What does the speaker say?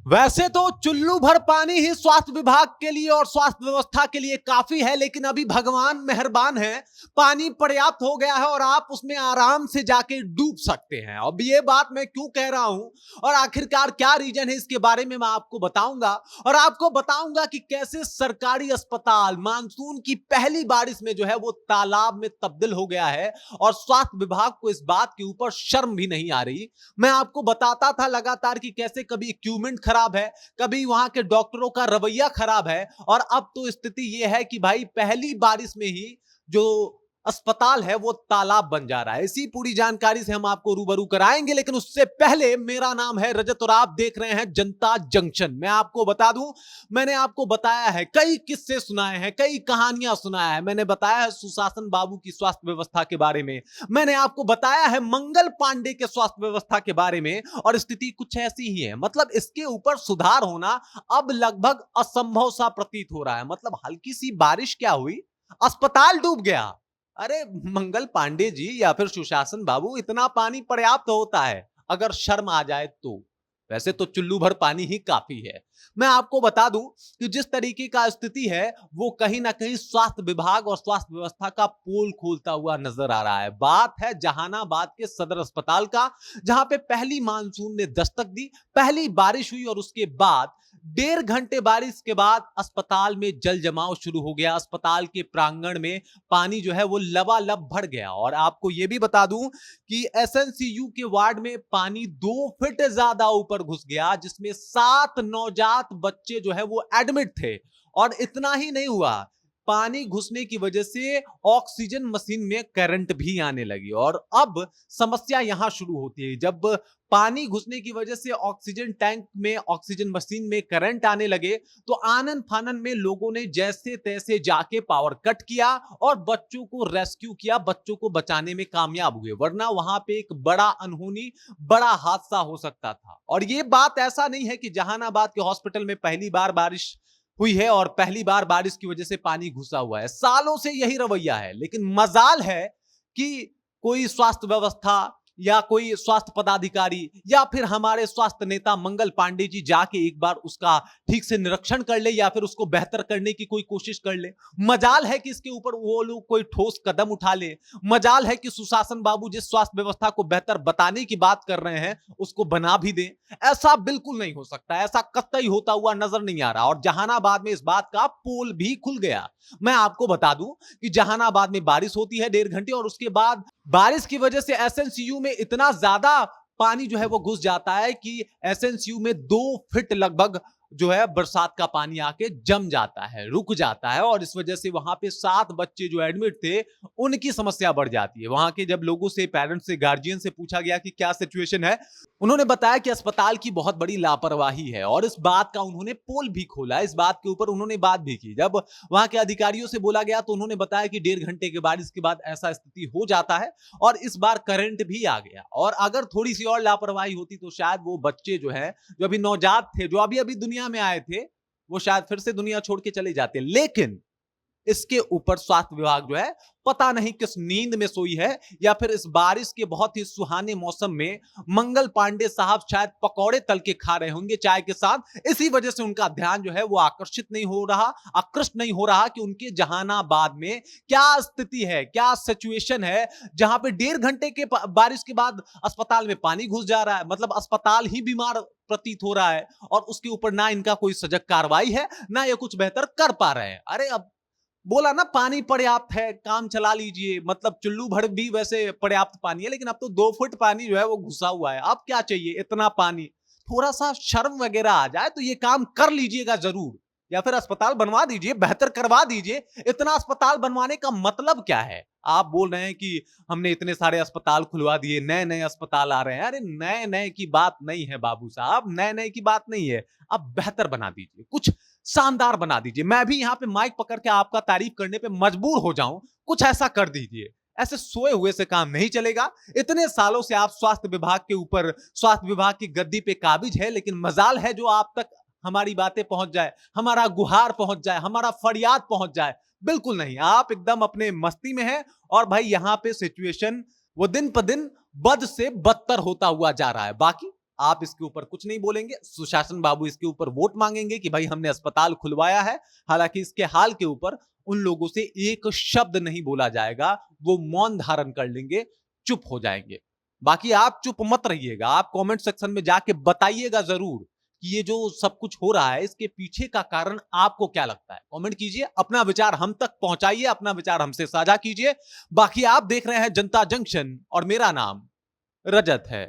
वैसे तो चुल्लू भर पानी ही स्वास्थ्य विभाग के लिए और स्वास्थ्य व्यवस्था के लिए काफी है, लेकिन अभी भगवान मेहरबान है, पानी पर्याप्त हो गया है और आप उसमें आराम से जाके डूब सकते हैं। अब ये बात मैं क्यों कह रहा हूं और आखिरकार क्या रीजन है, इसके बारे में मैं आपको बताऊंगा और आपको बताऊंगा कि कैसे सरकारी अस्पताल मानसून की पहली बारिश में जो है वो तालाब में तब्दील हो गया है और स्वास्थ्य विभाग को इस बात के ऊपर शर्म भी नहीं आ रही। मैं आपको बताता था लगातार कि कैसे कभी इक्विपमेंट खराब है, कभी वहां के डॉक्टरों का रवैया खराब है और अब तो स्थिति यह है कि भाई पहली बारिश में ही जो अस्पताल है वो तालाब बन जा रहा है। इसी पूरी जानकारी से हम आपको रूबरू कराएंगे, लेकिन उससे पहले मेरा नाम है रजत और आप देख रहे हैं जनता जंक्शन। मैं आपको बता दूं, मैंने आपको बताया है, कई किस्से सुनाए हैं, कई कहानियां सुनाया है। मैंने बताया है सुशासन बाबू की स्वास्थ्य व्यवस्था के बारे में, मैंने आपको बताया है मंगल पांडे के स्वास्थ्य व्यवस्था के बारे में, और स्थिति कुछ ऐसी ही है। मतलब इसके ऊपर सुधार होना अब लगभग असंभव सा प्रतीत हो रहा है। मतलब हल्की सी बारिश क्या हुई, अस्पताल डूब गया। अरे मंगल पांडे जी या फिर सुशासन बाबू, इतना पानी पर्याप्त होता है अगर शर्म आ जाए तो। वैसे तो चुल्लू भर पानी ही काफी है। मैं आपको बता दूं कि जिस तरीके का स्थिति है वो कहीं ना कहीं स्वास्थ्य विभाग और स्वास्थ्य व्यवस्था का पोल खोलता हुआ नजर आ रहा है। बात है जहानाबाद के सदर अस्पताल का, जहां पे पहली मानसून ने दस्तक दी, पहली बारिश हुई और उसके बाद 1.5 घंटे बारिश के बाद अस्पताल में जल जमाव शुरू हो गया। अस्पताल के प्रांगण में पानी जो है वो लबालब भर गया। और आपको यह भी बता दूं कि एसएनसीयू के वार्ड में पानी 2 फीट ज्यादा ऊपर घुस गया, जिसमें 7 नवजात बच्चे जो है वो एडमिट थे। और इतना ही नहीं हुआ, पानी घुसने की वजह से ऑक्सीजन मशीन में करंट भी आने लगी। और अब समस्या यहां शुरू होती है, जब पानी घुसने की वजह से ऑक्सीजन टैंक में, ऑक्सीजन मशीन में करंट आने लगे, तो आनन फानन में लोगों ने जैसे तैसे जाके पावर कट किया और बच्चों को रेस्क्यू किया, बच्चों को बचाने में कामयाब हुए, वरना वहां पे एक बड़ा अनहोनी, बड़ा हादसा हो सकता था। और यह बात ऐसा नहीं है कि जहानाबाद के हॉस्पिटल में पहली बार बारिश हुई है और पहली बार बारिश की वजह से पानी घुसा हुआ है, सालों से यही रवैया है। लेकिन मजाल है कि कोई स्वास्थ्य व्यवस्था या कोई स्वास्थ्य पदाधिकारी या फिर हमारे स्वास्थ्य नेता मंगल पांडे जी जाके एक बार उसका ठीक से निरीक्षण कर ले या फिर उसको बेहतर करने की कोई कोशिश कर ले। मजाल है कि इसके ऊपर वो लोग कोई ठोस कदम उठा ले। मजाल है कि सुशासन बाबू जिस स्वास्थ्य व्यवस्था को बेहतर बताने की बात कर रहे हैं उसको बना भी दें। ऐसा बिल्कुल नहीं हो सकता, ऐसा कतई होता हुआ नजर नहीं आ रहा। और जहानाबाद में इस बात का पोल भी खुल गया। मैं आपको बता दूं कि जहानाबाद में बारिश होती है 1.5 घंटे और उसके बाद बारिश की वजह से एसएनसीयू में इतना ज्यादा पानी जो है वो घुस जाता है कि एसएनसीयू में 2 फीट लगभग जो है बरसात का पानी आके जम जाता है, रुक जाता है। और इस वजह से वहां पे 7 बच्चे जो एडमिट थे उनकी समस्या बढ़ जाती है। वहां के जब लोगों से, पेरेंट्स से, गार्जियन से पूछा गया कि क्या सिचुएशन है, उन्होंने बताया कि अस्पताल की बहुत बड़ी लापरवाही है। और इस बात का उन्होंने पोल भी खोला, इस बात के ऊपर उन्होंने बात भी की। जब वहां के अधिकारियों से बोला गया तो उन्होंने बताया कि 1.5 घंटे के बाद इसके बाद ऐसा स्थिति हो जाता है और इस बार करंट भी आ गया। और अगर थोड़ी सी और लापरवाही होती तो शायद वो बच्चे जो है, जो अभी नवजात थे, जो अभी अभी दुनिया में आए थे, वो शायद फिर से दुनिया छोड़ के चले जाते। लेकिन इसके ऊपर स्वास्थ्य विभाग जो है पता नहीं किस नींद में सोई है, या फिर इस बारिश के बहुत ही सुहाने मौसम में मंगल पांडे साहब शायद पकौड़े तल के खा रहे होंगे चाय के साथ। इसी वजह से उनका ध्यान जो है वो आकर्षित नहीं हो रहा, आकृष्ट नहीं हो रहा कि उनके जहानाबाद में क्या स्थिति है, क्या सिचुएशन है, जहां पे 1.5 घंटे के बारिश के बाद अस्पताल में पानी घुस जा रहा है। मतलब अस्पताल ही बीमार प्रतीत हो रहा है और उसके ऊपर ना इनका कोई सजग कार्रवाई है, ना ये कुछ बेहतर कर पा रहे हैं। अरे अब बोला ना पानी पर्याप्त है, काम चला लीजिए। मतलब चुल्लू भर भी वैसे पर्याप्त पानी है, लेकिन अब तो 2 फुट पानी जो है वो घुसा हुआ है। अब क्या चाहिए इतना पानी? थोड़ा सा शर्म वगैरह आ जाए तो ये काम कर लीजिएगा जरूर, या फिर अस्पताल बनवा दीजिए, बेहतर करवा दीजिए। इतना अस्पताल बनवाने का मतलब क्या है? आप बोल रहे हैं कि हमने इतने सारे अस्पताल खुलवा दिए, नए नए अस्पताल आ रहे हैं। अरे नए नए की बात नहीं है बाबू साहब, नए नए की बात नहीं है। अब बेहतर बना दीजिए, कुछ शानदार बना दीजिए। मैं भी यहां पे माइक पकड़ के आपका तारीफ करने पे मजबूर हो जाऊं, कुछ ऐसा कर दीजिए। ऐसे सोए हुए से काम नहीं चलेगा। इतने सालों से आप स्वास्थ्य विभाग के ऊपर, स्वास्थ्य विभाग की गद्दी पे काबिज है, लेकिन मजाल है जो आप तक हमारी बातें पहुंच जाए, हमारा गुहार पहुंच जाए, हमारा फरियाद पहुंच जाए। बिल्कुल नहीं, आप एकदम अपने मस्ती में हैं। और भाई यहां पे सिचुएशन वो दिन प दिन बद से बदतर होता हुआ जा रहा है। बाकी आप इसके ऊपर कुछ नहीं बोलेंगे। सुशासन बाबू इसके ऊपर वोट मांगेंगे कि भाई हमने अस्पताल खुलवाया है। हालांकि इसके हाल के ऊपर उन लोगों से एक शब्द नहीं बोला जाएगा, वो मौन धारण कर लेंगे, चुप हो जाएंगे। बाकी आप चुप मत रहिएगा, आप कमेंट सेक्शन में जाके बताइएगा जरूर कि ये जो सब कुछ हो रहा है इसके पीछे का कारण आपको क्या लगता है। कमेंट कीजिए, अपना विचार हम तक पहुंचाइए, अपना विचार हमसे साझा कीजिए। बाकी आप देख रहे हैं जनता जंक्शन और मेरा नाम रजत है।